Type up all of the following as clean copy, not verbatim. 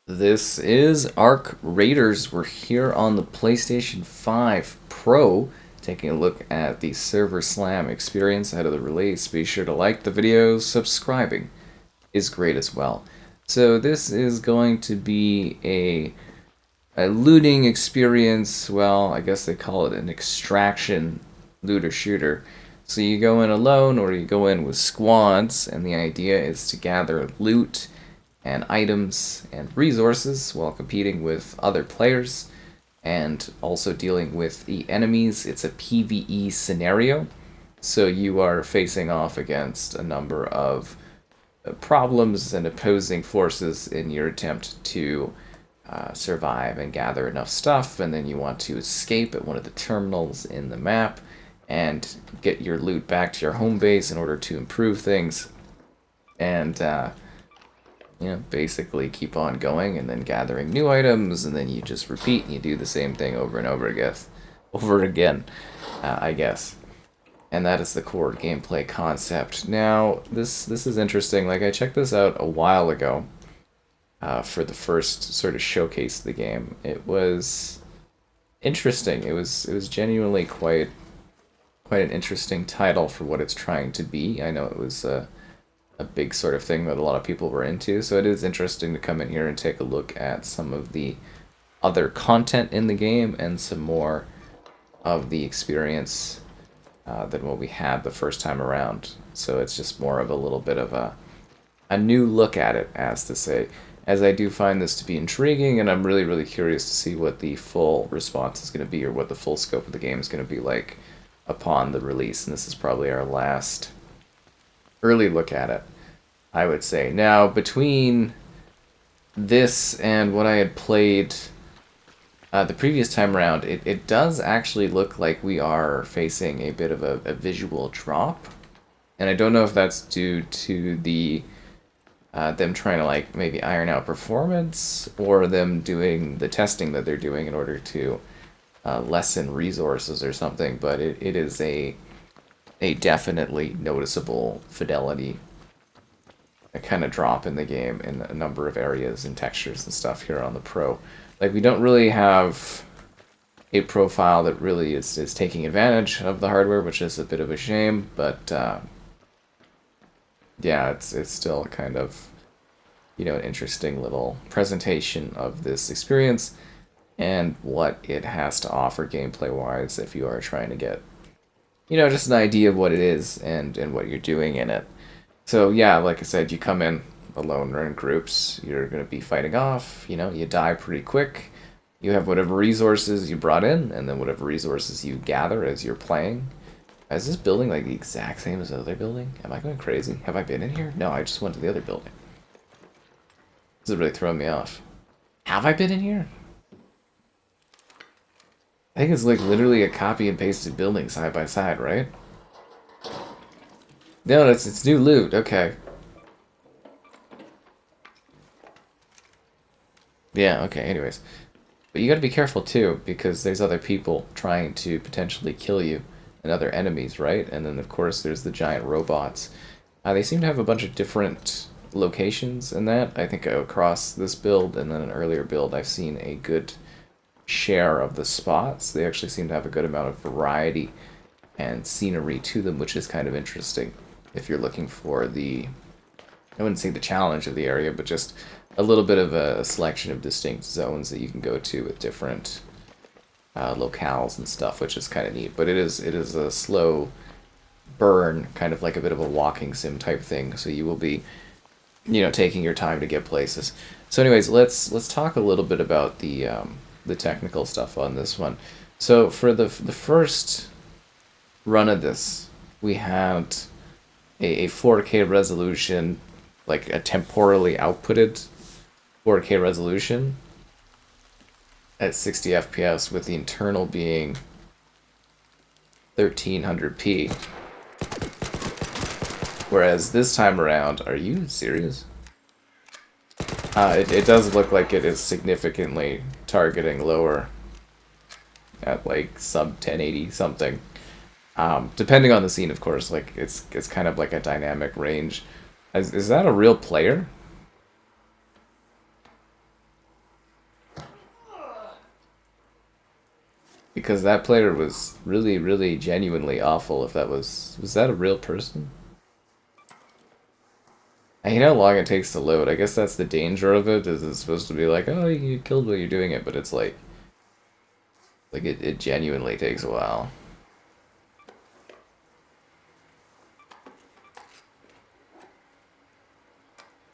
This is Arc Raiders. We're here on the PlayStation 5 Pro, taking a look at the Server Slam experience ahead of the release. Be sure to like the video, subscribing is great as well. So this is going to be a looting experience. Well, I guess they call it an extraction looter shooter. So you go in alone or you go in with squads, and the idea is to gather loot and items and resources while competing with other players and also dealing with the enemies. It's a PvE scenario, so you are facing off against a number of problems and opposing forces in your attempt to survive and gather enough stuff, and then you want to escape at one of the terminals in the map and get your loot back to your home base in order to improve things and basically keep on going and then gathering new items, and then you just repeat and you do the same thing over and over again, I guess. And that is the core gameplay concept. Now, this is interesting. Like, I checked this out a while ago for the first sort of showcase of the game. It was interesting. It was genuinely quite an interesting title for what it's trying to be. I know it was a big sort of thing that a lot of people were into, so it is interesting to come in here and take a look at some of the other content in the game and some more of the experience than what we had the first time around. So it's just more of a little bit of a new look at it, as to say, as I do find this to be intriguing, and I'm really curious to see what the full response is going to be, or what the full scope of the game is going to be like upon the release. And this is probably our last early look at it, I would say. Now, between this and what I had played the previous time around, it does actually look like we are facing a bit of a visual drop. And I don't know if that's due to the them trying to, like, maybe iron out performance, or them doing the testing that they're doing in order to lessen resources or something, but it is a definitely noticeable fidelity, a kind of drop in the game in a number of areas and textures and stuff here on the Pro. Like, we don't really have a profile that really is taking advantage of the hardware, which is a bit of a shame, but yeah, it's still kind of, an interesting little presentation of this experience and what it has to offer gameplay-wise if you are trying to get just an idea of what it is and what you're doing in it. So yeah, like I said, you come in alone or in groups, you're going to be fighting off, you die pretty quick, you have whatever resources you brought in, and then whatever resources you gather as you're playing. Is this building like the exact same as the other building? Am I going crazy? Have I been in here? No, I just went to the other building. This is really throwing me off. Have I been in here? I think it's like literally a copy and pasted building side by side, right? No, it's new loot. Okay. Yeah, okay, anyways. But you gotta be careful too, because there's other people trying to potentially kill you, and other enemies, right? And then, of course, there's the giant robots. They seem to have a bunch of different locations in that. I think across this build and then an earlier build, I've seen a good share of the spots. They actually seem to have a good amount of variety and scenery to them, which is kind of interesting if you're looking for I wouldn't say the challenge of the area, but just a little bit of a selection of distinct zones that you can go to with different locales and stuff, which is kind of neat. But it is a slow burn, kind of like a bit of a walking sim type thing, so you will be taking your time to get places. So anyways, let's talk a little bit about the technical stuff on this one. So for the first run of this, we had a 4K resolution, like a temporally outputted 4K resolution at 60 FPS, with the internal being 1300p. Whereas this time around, are you serious? It does look like it is significantly targeting lower at like sub 1080 something. Depending on the scene, of course, like it's kind of like a dynamic range. Is that a real player? Because that player was really, really genuinely awful. If that was that a real person? I hate how long it takes to load. I guess that's the danger of it, is it's supposed to be like, oh, you get killed while you're doing it, but it's like it genuinely takes a while.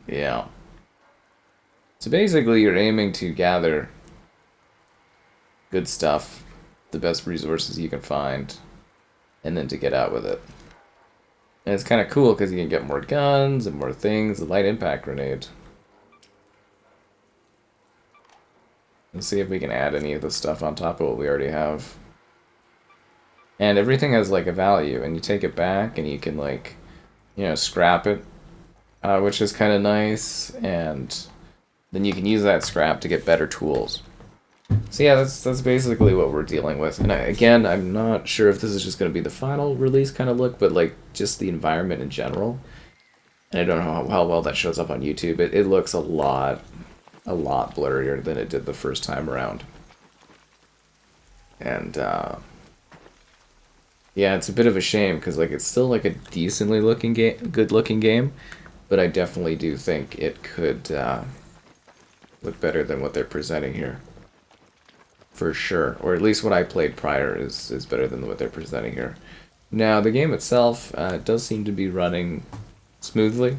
Yeah. So basically you're aiming to gather good stuff, the best resources you can find, and then to get out with it. And it's kind of cool because you can get more guns and more things. A light impact grenade. Let's see if we can add any of the stuff on top of what we already have. And everything has like a value, and you take it back and you can like, you know, scrap it, which is kind of nice, and then you can use that scrap to get better tools. So yeah, that's basically what we're dealing with. And again, I'm not sure if this is just going to be the final release kind of look, but like just the environment in general. And I don't know how well that shows up on YouTube. It looks a lot blurrier than it did the first time around. And yeah, it's a bit of a shame because like it's still like a decently looking game, good looking game, but I definitely do think it could look better than what they're presenting here. For sure, or at least what I played prior is better than what they're presenting here. Now, the game itself does seem to be running smoothly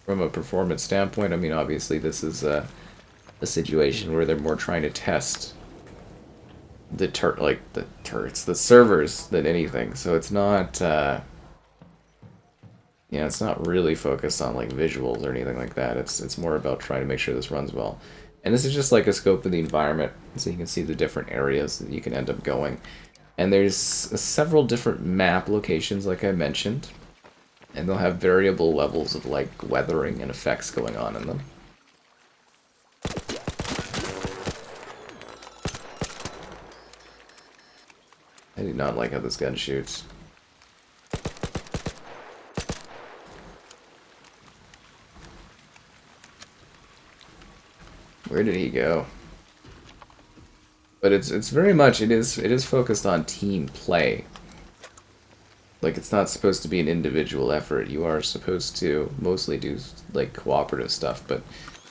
from a performance standpoint. I mean, obviously, this is a situation where they're more trying to test the the servers than anything. So it's not, you know, it's not really focused on like visuals or anything like that. It's more about trying to make sure this runs well. And this is just like a scope of the environment, so you can see the different areas that you can end up going. And there's several different map locations, like I mentioned, and they'll have variable levels of like weathering and effects going on in them. I do not like how this gun shoots. Where did he go? But it's very much it is focused on team play. Like it's not supposed to be an individual effort. You are supposed to mostly do like cooperative stuff, but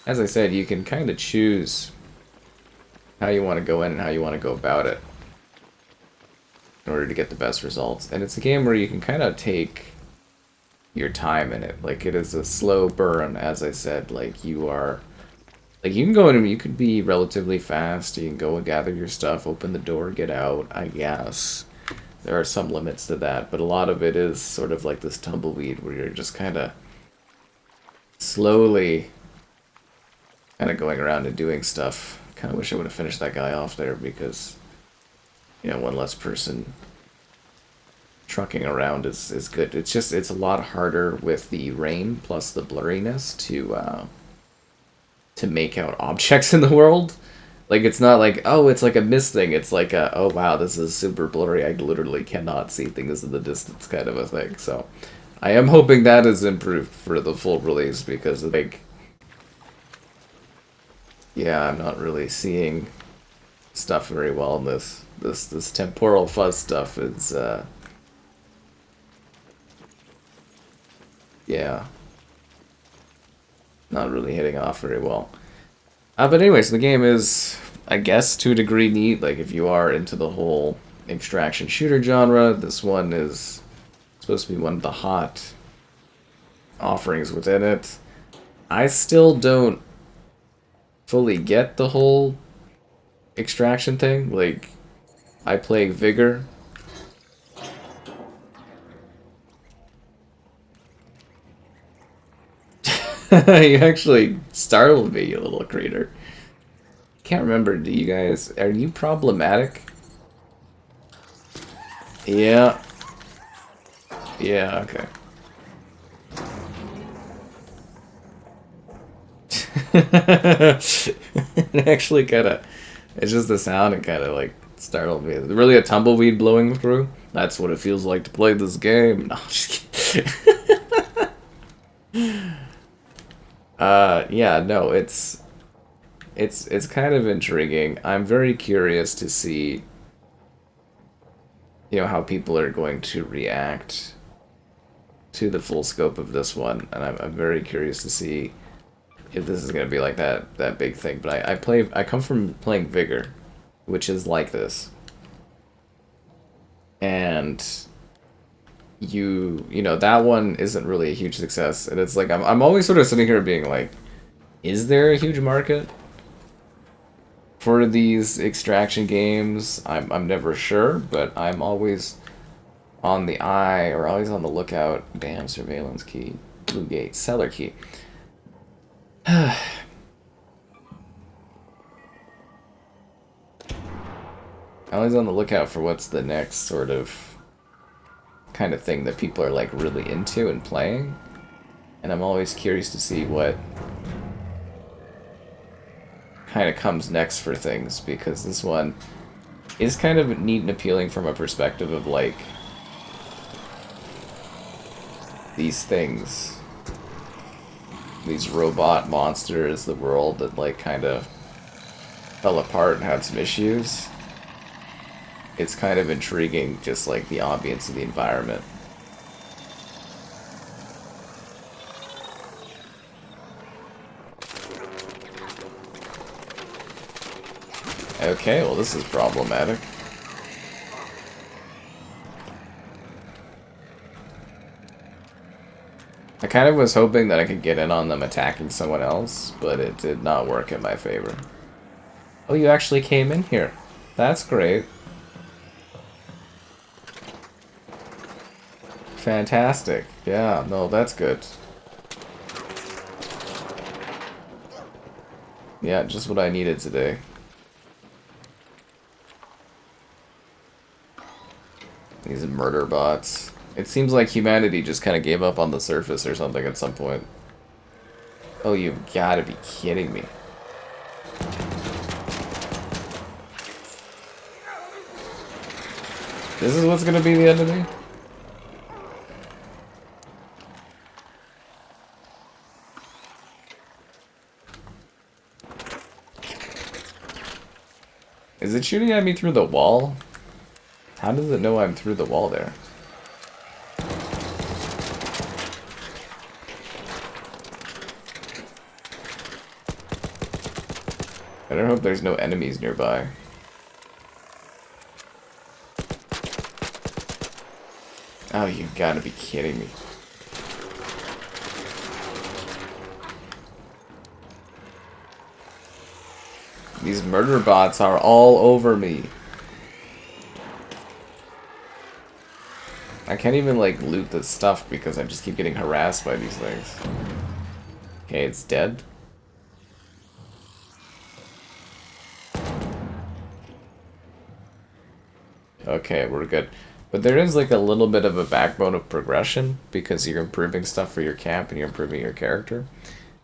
as I said, you can kind of choose how you want to go in and how you want to go about it in order to get the best results. And it's a game where you can kind of take your time in it. Like it is a slow burn, as I said. Like you are like, you can go in and you could be relatively fast. You can go and gather your stuff, open the door, get out, I guess. There are some limits to that, but a lot of it is sort of like this tumbleweed where you're just kind of slowly kind of going around and doing stuff. Kind of wish I would have finished that guy off there because, you know, one less person trucking around is good. It's just, it's a lot harder with the rain plus the blurriness to make out objects in the world. Like, it's not like, oh, it's like a mist thing. It's like a, oh, wow, this is super blurry. I literally cannot see things in the distance kind of a thing. So, I am hoping that is improved for the full release because, like, yeah, I'm not really seeing stuff very well in this. This temporal fuzz stuff is, yeah, not really hitting off very well. But anyways, the game is, I guess, to a degree neat. Like, if you are into the whole extraction shooter genre, this one is supposed to be one of the hot offerings within it. I still don't fully get the whole extraction thing. Like, I play Vigor. You actually startled me, you little creature. Can't remember, do you guys... Are you problematic? Yeah. Yeah, okay. It actually kind of... It's just the sound, it kind of, like, startled me. Really a tumbleweed blowing through? That's what it feels like to play this game. No, just kidding. Yeah, no, it's kind of intriguing. I'm very curious to see you know, how people are going to react to the full scope of this one, and I'm very curious to see if this is going to be like that big thing. But I come from playing Vigor, which is like this, and you know, that one isn't really a huge success, and it's like I'm always sort of sitting here being like, is there a huge market for these extraction games? I'm never sure, but I'm always on the eye, or always on the lookout. Damn, surveillance key, blue gate, cellar key. Always on the lookout for what's the next sort of kind of thing that people are like really into and playing, and I'm always curious to see what kind of comes next for things, because this one is kind of neat and appealing from a perspective of like these things, these robot monsters, the world that like kind of fell apart and had some issues. It's kind of intriguing, just like the ambience of the environment. Okay, well this is problematic. I kind of was hoping that I could get in on them attacking someone else, but it did not work in my favor. Oh, you actually came in here. That's great. Fantastic. Yeah, no, that's good. Yeah, just what I needed today. These murder bots. It seems like humanity just kind of gave up on the surface or something at some point. Oh, you've got to be kidding me. This is what's going to be the enemy? Is it shooting at me through the wall? How does it know I'm through the wall there? I don't hope there's no enemies nearby. Oh, you gotta be kidding me. These murder bots are all over me. I can't even, like, loot this stuff because I just keep getting harassed by these things. Okay, it's dead. Okay, we're good. But there is, like, a little bit of a backbone of progression because you're improving stuff for your camp and you're improving your character.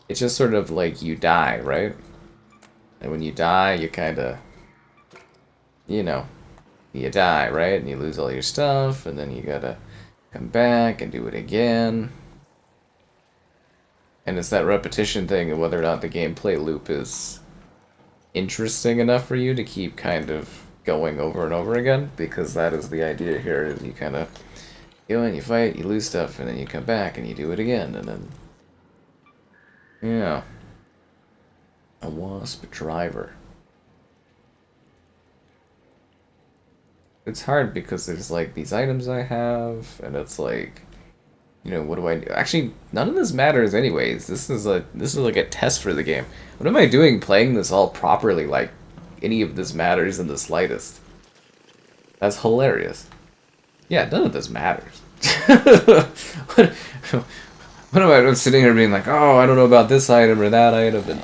It's just sort of like you die, right? And when you die, you kind of, you know, you die, right? And you lose all your stuff, and then you gotta come back and do it again. And it's that repetition thing of whether or not the gameplay loop is interesting enough for you to keep kind of going over and over again, because that is the idea here, is you kind of go and you fight, you lose stuff, and then you come back and you do it again, and then, yeah. A wasp driver. It's hard because there's like these items I have, and it's like, you know, what do I do? Actually, none of this matters anyways. This is like a test for the game. What am I doing playing this all properly like any of this matters in the slightest? That's hilarious. Yeah, none of this matters. What am I sitting here being like, oh, I don't know about this item or that item, and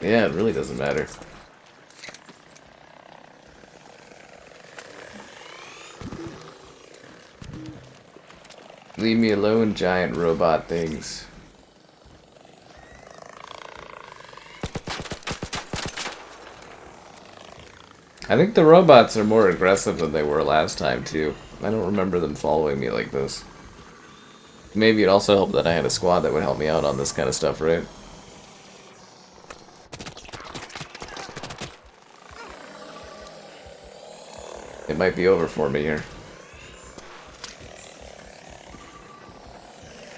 yeah, it really doesn't matter. Leave me alone, giant robot things. I think the robots are more aggressive than they were last time, too. I don't remember them following me like this. Maybe it also helped that I had a squad that would help me out on this kind of stuff, right? It might be over for me here.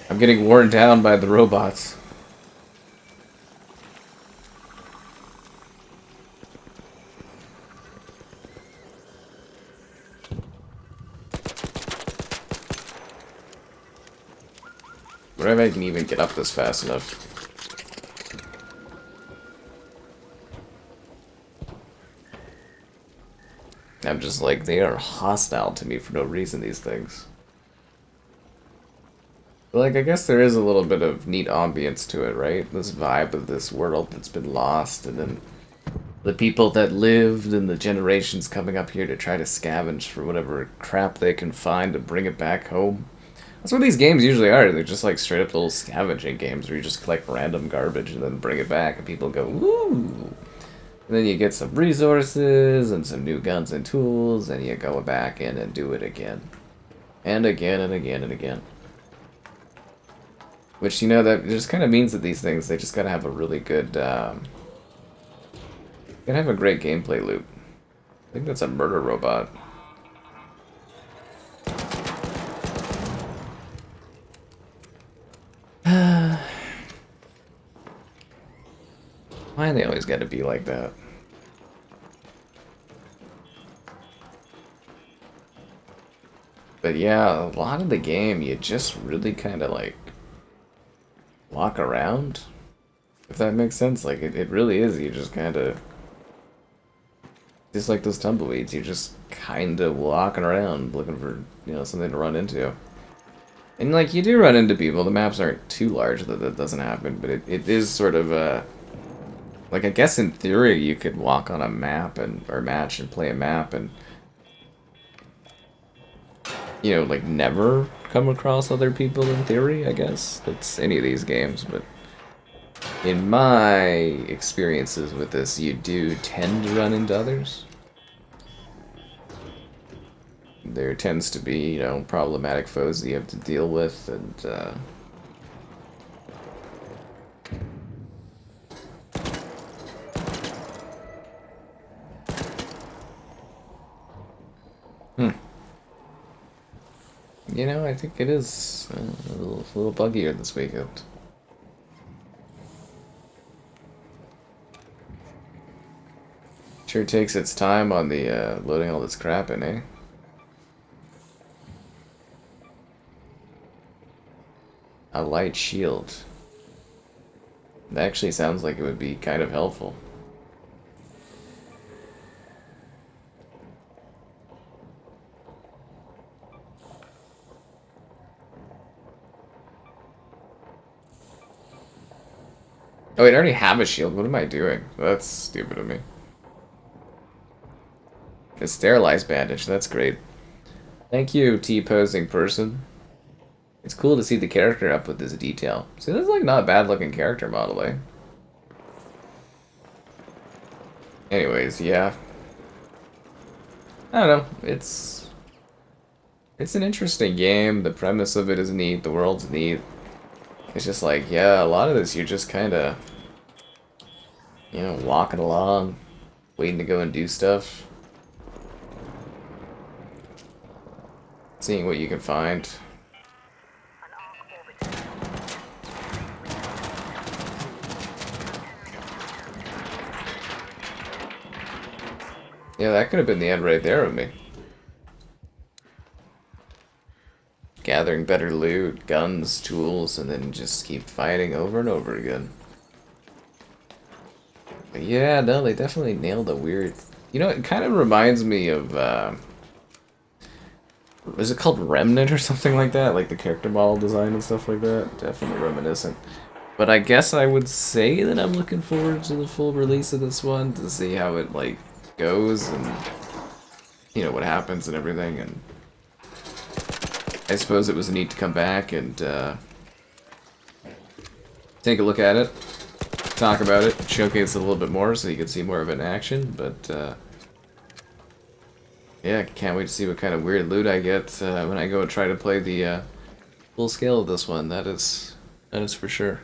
I'm getting worn down by the robots. I wonder if I can even get up this fast enough. I'm just like, they are hostile to me for no reason, these things. But like, I guess there is a little bit of neat ambience to it, right? This vibe of this world that's been lost, and then the people that lived, and the generations coming up here to try to scavenge for whatever crap they can find to bring it back home. That's what these games usually are. They're just like straight up little scavenging games where you just collect random garbage and then bring it back, and people go, woo! And then you get some resources and some new guns and tools, and you go back in and do it again. And again and again and again. Which, you know, that just kind of means that these things, they just gotta have a really good, gotta have a great gameplay loop. I think that's a murder robot. Why do they always gotta be like that? But yeah, a lot of the game, you just really kind of like walk around, if that makes sense. Like, it really is, you just kind of, just like those tumbleweeds, you're just kind of walking around looking for, you know, something to run into. And like, you do run into people, the maps aren't too large that that doesn't happen, but it is sort of like, I guess in theory you could walk on a map and or match and play a map and, you know, like, never come across other people in theory, I guess. It's any of these games, but in my experiences with this, you do tend to run into others. There tends to be, you know, problematic foes that you have to deal with, and, you know, I think it is a little buggier this weekend. Sure takes its time on the loading all this crap in, eh? A light shield. That actually sounds like it would be kind of helpful. Oh wait, I already have a shield. What am I doing? That's stupid of me. A sterilized bandage. That's great. Thank you, T-posing person. It's cool to see the character up with this detail. See, this is like not a bad looking character model, eh? Anyways, yeah. I don't know. It's an interesting game. The premise of it is neat. The world's neat. It's just like, yeah, a lot of this you're just kind of, you know, walking along, waiting to go and do stuff. Seeing what you can find. Yeah, that could have been the end right there of me. Gathering better loot, guns, tools, and then just keep fighting over and over again. But yeah, no, they definitely nailed a weird... You know, it kind of reminds me of, is it called Remnant or something like that? Like the character model design and stuff like that? Definitely reminiscent. But I guess I would say that I'm looking forward to the full release of this one to see how it, like, goes and, you know, what happens and everything. And I suppose it was neat to come back and take a look at it, talk about it, showcase it a little bit more so you can see more of it in action. But yeah, can't wait to see what kind of weird loot I get when I go and try to play the full scale of this one. That is for sure.